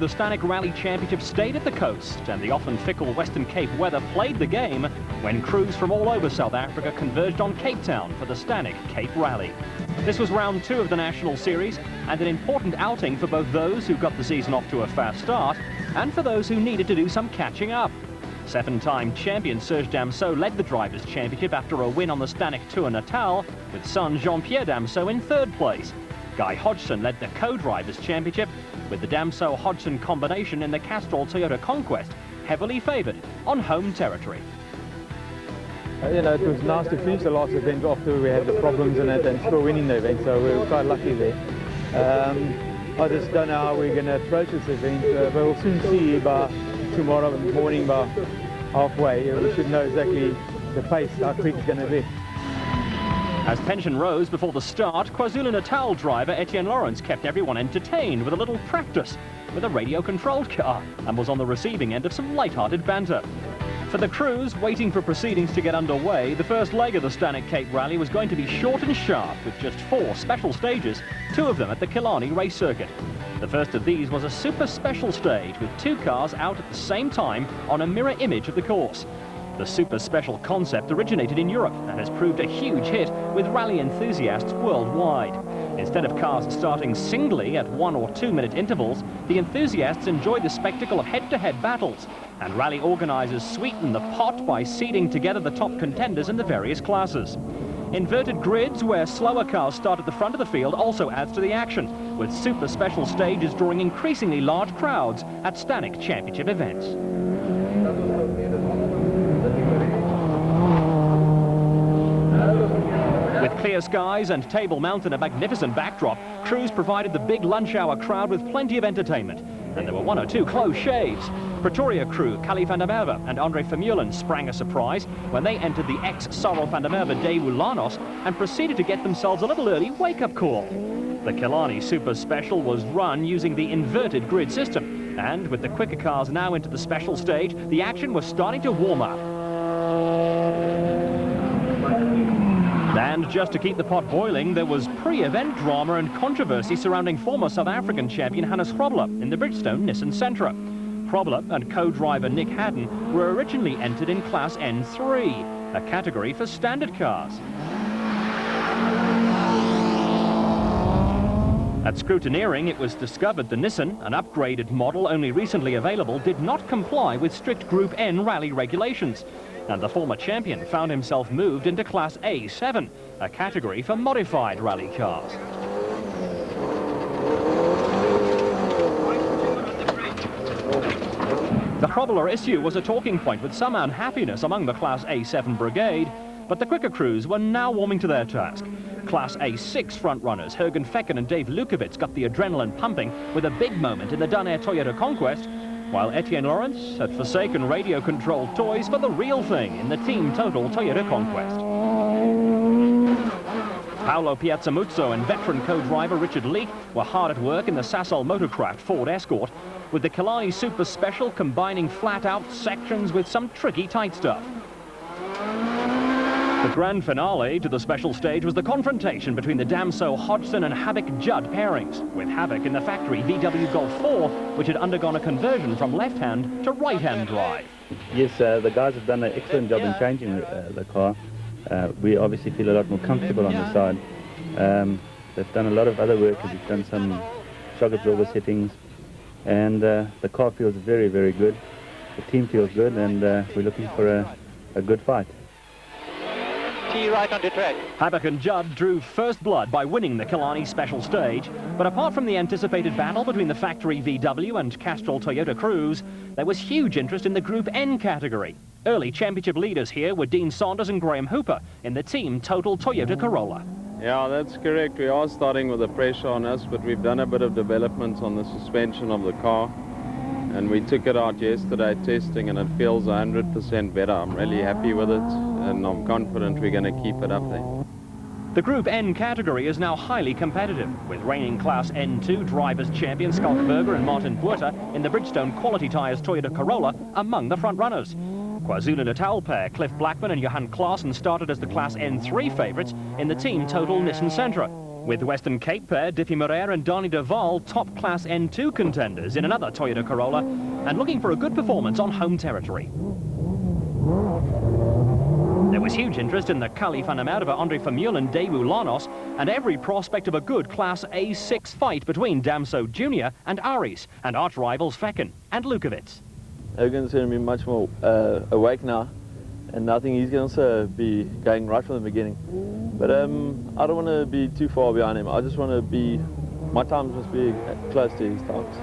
the Stanek Rally Championship stayed at the coast, and the often fickle Western Cape weather played the game when crews from all over South Africa converged on Cape Town for the Stanek Cape Rally. This was round 2 of the National Series, and an important outing for both those who got the season off to a fast start and for those who needed to do some catching up. 7-time champion Serge Damso led the Drivers' Championship after a win on the Stanek Tour Natal, with son Jean-Pierre Damso in 3rd place. Guy Hodgson led the Co-Drivers' Championship, with the Damso-Hodgson combination in the Castrol Toyota Conquest, heavily favoured on home territory. It was nice to finish the last event after we had the problems in it and still winning the event, so we were quite lucky there. I just don't know how we're going to approach this event, but we'll soon see by tomorrow morning, by halfway. We should know exactly the pace, how quick it's going to be. As tension rose before the start, KwaZulu-Natal driver Etienne Lawrence kept everyone entertained with a little practice with a radio-controlled car and was on the receiving end of some light-hearted banter. For the crews waiting for proceedings to get underway, the first leg of the Stanek Cape Rally was going to be short and sharp, with just 4 special stages, 2 of them at the Killarney race circuit. The first of these was a super special stage with 2 cars out at the same time on a mirror image of the course. The super special concept originated in Europe and has proved a huge hit with rally enthusiasts worldwide. Instead of cars starting singly at 1 or 2 minute intervals, the enthusiasts enjoyed the spectacle of head-to-head battles, and rally organisers sweeten the pot by seeding together the top contenders in the various classes. Inverted grids where slower cars start at the front of the field also adds to the action, with super special stages drawing increasingly large crowds at Stanek Championship events. With clear skies and Table Mountain a magnificent backdrop, crews provided the big lunch hour crowd with plenty of entertainment, and there were 1 or 2 close shaves. Pretoria crew Callie van der Merwe and Andre Vermeulen sprang a surprise when they entered the ex-Sorrel van der Merwe de Ulanos and proceeded to get themselves a little early wake-up call. The Killarney Super Special was run using the inverted grid system, and with the quicker cars now into the special stage, the action was starting to warm up. And just to keep the pot boiling, there was pre-event drama and controversy surrounding former South African champion Hannes Grobler in the Bridgestone Nissan Sentra. Grobler and co-driver Nick Haddon were originally entered in Class N3, a category for standard cars. At scrutineering, it was discovered the Nissan, an upgraded model only recently available, did not comply with strict Group N rally regulations, and the former champion found himself moved into Class A7, a category for modified rally cars. The Grobler issue was a talking point with some unhappiness among the Class A7 brigade, but the quicker crews were now warming to their task. Class A6 frontrunners Jürgen Fecken and Dave Lukowitz got the adrenaline pumping with a big moment in the Dunair Toyota Conquest, while Etienne Lawrence had forsaken radio-controlled toys for the real thing in the Team Total Toyota Conquest. Paolo Piazzamuzzo and veteran co-driver Richard Leake were hard at work in the Sasol Motorcraft Ford Escort, with the Killarney Super Special combining flat-out sections with some tricky tight stuff. The grand finale to the special stage was the confrontation between the Damso-Hodgson and Havoc-Judd pairings, with Havoc in the factory VW Golf 4, which had undergone a conversion from left-hand to right-hand drive. Yes, the guys have done an excellent job in changing the car. We obviously feel a lot more comfortable on the side. They've done a lot of other work. They've done some shock absorber settings, and the car feels very, very good. The team feels good, and we're looking for a good fight. Right onto track. Havoc and Judd drew first blood by winning the Killarney special stage, but apart from the anticipated battle between the factory VW and Castrol Toyota crews, there was huge interest in the Group N category. Early championship leaders here were Dean Saunders and Graham Hooper in the Team Total Toyota Corolla. Yeah, that's correct. We are starting with the pressure on us, but we've done a bit of development on the suspension of the car, and we took it out yesterday testing, and it feels 100% better. I'm really happy with it, and I'm confident we're going to keep it up there. The Group N category is now highly competitive, with reigning Class N2 drivers champion Skalkberger and Martin Buerta in the Bridgestone Quality Tyres Toyota Corolla among the front runners. KwaZulu-Natal pair Cliff Blackman and Johan Klaassen started as the Class N3 favourites in the Team Total Nissan Sentra. With Western Cape pair Diffie Moreira and Dani de Waal top Class N2 contenders in another Toyota Corolla and looking for a good performance on home territory. There was huge interest in the Kali van der Merwe Andre Vermeulen debut Lanos and every prospect of a good Class A6 fight between Damso Jr. and Aries and arch rivals Fecken and Lukowitz. Hogan's going to be much more awake now, and I think he's going to be going right from the beginning. But I don't want to be too far behind him. I just want to be, my times must be close to his times.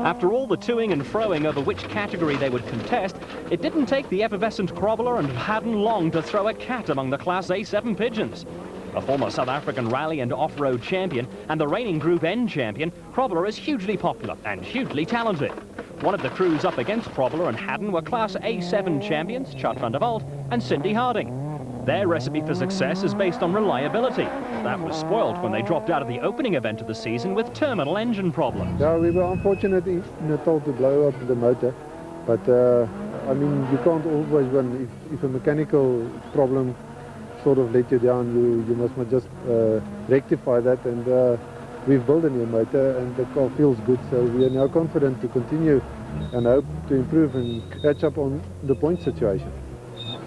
After all the toing and froing over which category they would contest, it didn't take the effervescent Krobler and Hadden long to throw a cat among the Class A7 pigeons. A former South African rally and off-road champion and the reigning Group N champion, Krobler is hugely popular and hugely talented. One of the crews up against Krobler and Hadden were Class A7 champions Chad van der Walt and Cindy Harding. Their recipe for success is based on reliability. That was spoiled when they dropped out of the opening event of the season with terminal engine problems. Yeah, we were unfortunate in Natal to blow up the motor, but I mean, you can't always win. If a mechanical problem sort of let you down, you must just rectify that, and we've built a new motor and the car feels good, so we are now confident to continue and hope to improve and catch up on the point situation.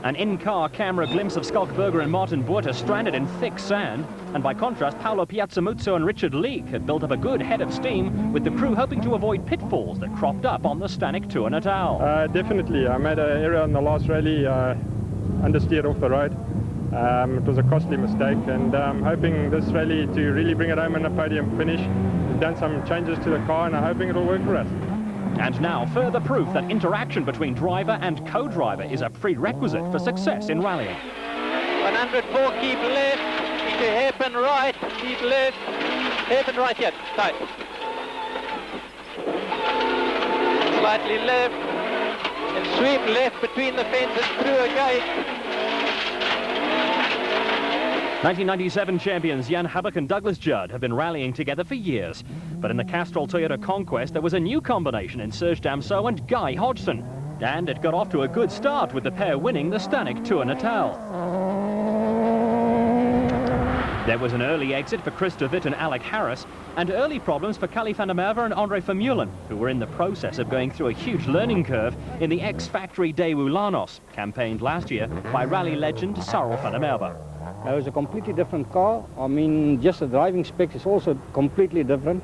An in-car camera glimpse of Skalkberger and Martin Botha stranded in thick sand, and by contrast, Paolo Piazzamuzzo and Richard Leek had built up a good head of steam, with the crew hoping to avoid pitfalls that cropped up on the Stanek Tour Natal. Definitely. I made an error in the last rally, understeered off the road. It was a costly mistake, and I'm hoping this rally to really bring it home in a podium finish. We've done some changes to the car, and I'm hoping it'll work for us. And now further proof that interaction between driver and co-driver is a prerequisite for success in rallying. 104, keep left, to hairpin right, keep left, hairpin right here, tight. Slightly left, and sweep left between the fence and through again. 1997 champions Jan Habak and Douglas Judd have been rallying together for years. But in the Castrol Toyota Conquest, there was a new combination in Serge Damso and Guy Hodgson. And it got off to a good start with the pair winning the Stanek Tour Natal. There was an early exit for Chris de Witt and Alec Harris, and early problems for Kali van der Merwe and Andre Vermeulen, who were in the process of going through a huge learning curve in the ex-factory Daewoo Lanos, campaigned last year by rally legend Sarel van der Merwe. It was a completely different car. I mean, just the driving specs is also completely different.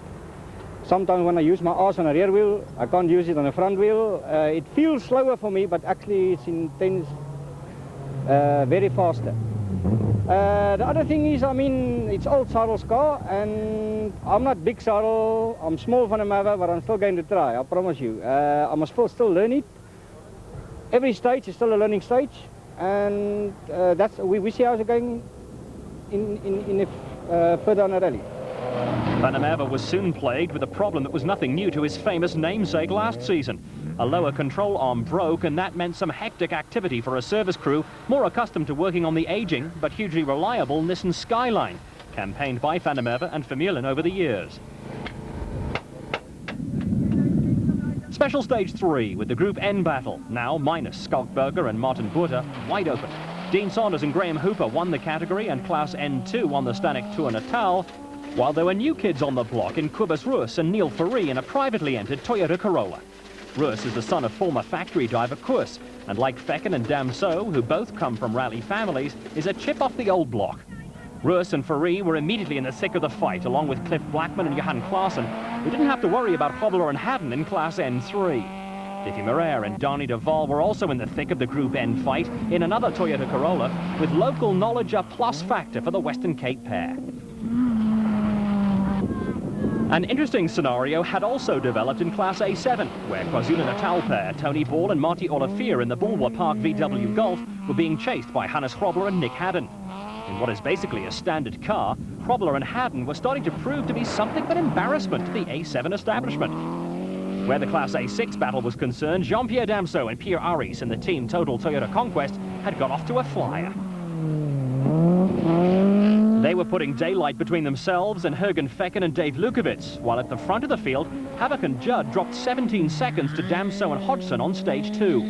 Sometimes when I use my arse on a rear wheel, I can't use it on a front wheel. It feels slower for me, but actually it's intense, very faster. The other thing is, I mean, it's old Sarel's car, and I'm not big Sarel, I'm small van der Merwe, but I'm still going to try, I promise you. I must still learn it. Every stage is still a learning stage, and we see how it's going further on the rally. Van der Merwe was soon plagued with a problem that was nothing new to his famous namesake last season. A lower control arm broke, and that meant some hectic activity for a service crew more accustomed to working on the aging but hugely reliable Nissan Skyline, campaigned by Van der Merwe and Vermeulen over the years. Special Stage 3 with the Group N battle, now minus Skalkberger and Martin Botha, wide open. Dean Saunders and Graham Hooper won the category, and Class N2 won the Stanek Tour Natal, while there were new kids on the block in Kobus Roos and Neil Fourie in a privately entered Toyota Corolla. Roos is the son of former factory driver Koos, and like Fecken and Damso, who both come from rally families, is a chip off the old block. Roos and Fourie were immediately in the thick of the fight, along with Cliff Blackman and Johan Klaassen, who didn't have to worry about Krobler and Hadden in Class N3. Diffie Moreira and Dani de Waal were also in the thick of the Group N fight in another Toyota Corolla, with local knowledge a plus factor for the Western Cape pair. An interesting scenario had also developed in Class A7, where KwaZulu-Natal pair Tony Ball and Marty Olivier in the Bulwer Park VW Golf were being chased by Hannes Krobler and Nick Hadden. In what is basically a standard car, Krobler and Hadden were starting to prove to be something of an embarrassment to the A7 establishment. Where the Class A6 battle was concerned, Jean-Pierre Damso and Pierre Aries in the Team Total Toyota Conquest had got off to a flyer. They were putting daylight between themselves and Jürgen Fecken and Dave Lukowitz, while at the front of the field, Habak and Judd dropped 17 seconds to Damso and Hodgson on Stage 2.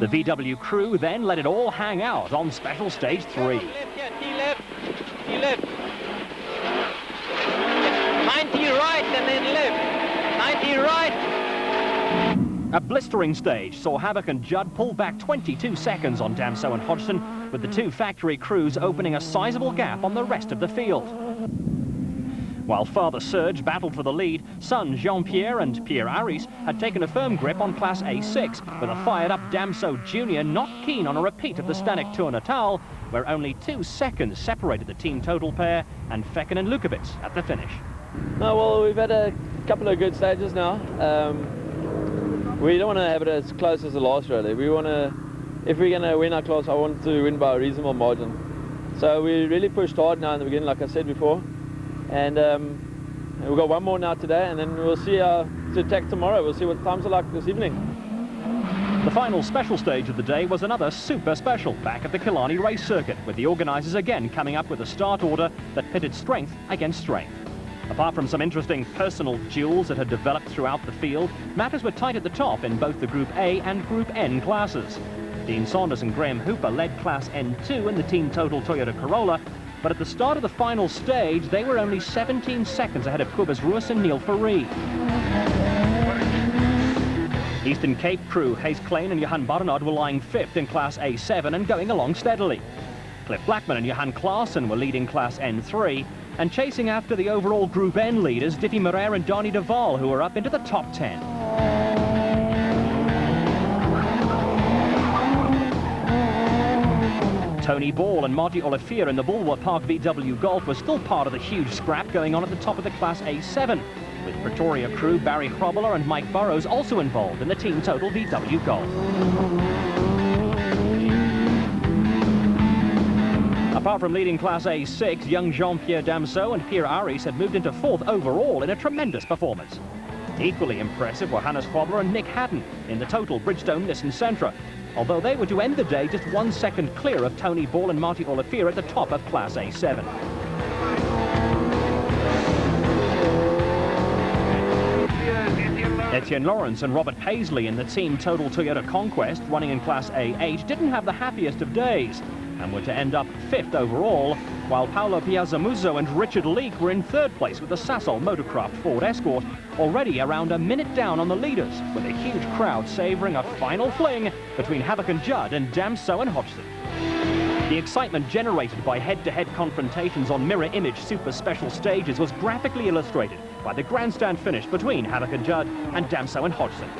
The VW crew then let it all hang out on Special Stage 3. Yes, he left. 90 right and then left. 90 right. A blistering stage saw Havoc and Judd pull back 22 seconds on Damso and Hodgson, with the two factory crews opening a sizable gap on the rest of the field. While Father Serge battled for the lead, son Jean-Pierre and Pierre Aris had taken a firm grip on Class A6, with a fired-up Damso Jr. not keen on a repeat of the Stanek Tour Natal, where only 2 seconds separated the team total pair and Fecken and Lukowitz at the finish. No, well, we've had a couple of good stages now. We don't want to have it as close as the last rally. We want to, if we're going to win our class, I want to win by a reasonable margin. So we really pushed hard now in the beginning, like I said before. And we've got one more now today, and then we'll see how to attack tomorrow. We'll see what times are like this evening. The final special stage of the day was another super special back at the Killarney race circuit, with the organisers again coming up with a start order that pitted strength against strength. Apart from some interesting personal duels that had developed throughout the field, matters were tight at the top in both the Group A and Group N classes. Dean Saunders and Graham Hooper led Class N2 in the team total Toyota Corolla, but at the start of the final stage, they were only 17 seconds ahead of Cobus Ruiz and Neil Faree. Eastern Cape crew Hayes Klein and Johan Barnard were lying 5th in Class A7 and going along steadily. Cliff Blackman and Johan Klaassen were leading Class N3, and chasing after the overall Group N leaders, Diffie Moreira and Donny Duval, who were up into the top 10. Tony Ball and Marty Olivier in the Bulwer Park VW Golf were still part of the huge scrap going on at the top of the Class A7, with Pretoria crew Barry Hrobbeler and Mike Burrows also involved in the team total VW Golf. Apart from leading Class A6, young Jean-Pierre Damso and Pierre Aris had moved into 4th overall in a tremendous performance. Equally impressive were Hannes Hrobbeler and Nick Haddon in the total Bridgestone Nissan Sentra, although they were to end the day just 1 second clear of Tony Ball and Marty Olivier at the top of Class A7. Etienne Lawrence and Robert Paisley in the team total Toyota Conquest, running in Class A8, didn't have the happiest of days and were to end up 5th overall, while Paolo Piazzamuzzo and Richard Leake were in 3rd place with the Sasol Motorcraft Ford Escort, already around a minute down on the leaders, with a huge crowd savouring a final fling between Havoc and Judd and Damso and Hodgson. The excitement generated by head-to-head confrontations on mirror image super special stages was graphically illustrated by the grandstand finish between Havoc and Judd and Damso and Hodgson.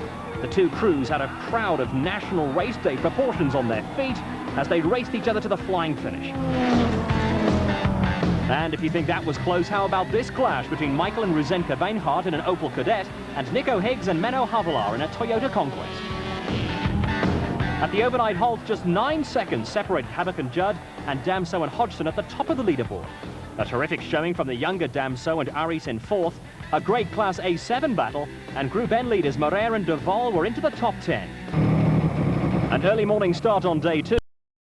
The two crews had a crowd of national race day proportions on their feet as they raced each other to the flying finish. And if you think that was close, how about this clash between Michael and Ruzenka Weinhardt in an Opel Kadett and Nico Higgs and Menno Havelaar in a Toyota Conquest. At the overnight halt, just 9 seconds separated Havoc and Judd and Damso and Hodgson at the top of the leaderboard. A terrific showing from the younger Damso and Aris in 4th, a great Class A7 battle, and Group N leaders Moreira and Duval were into the top 10. An early morning start on day 2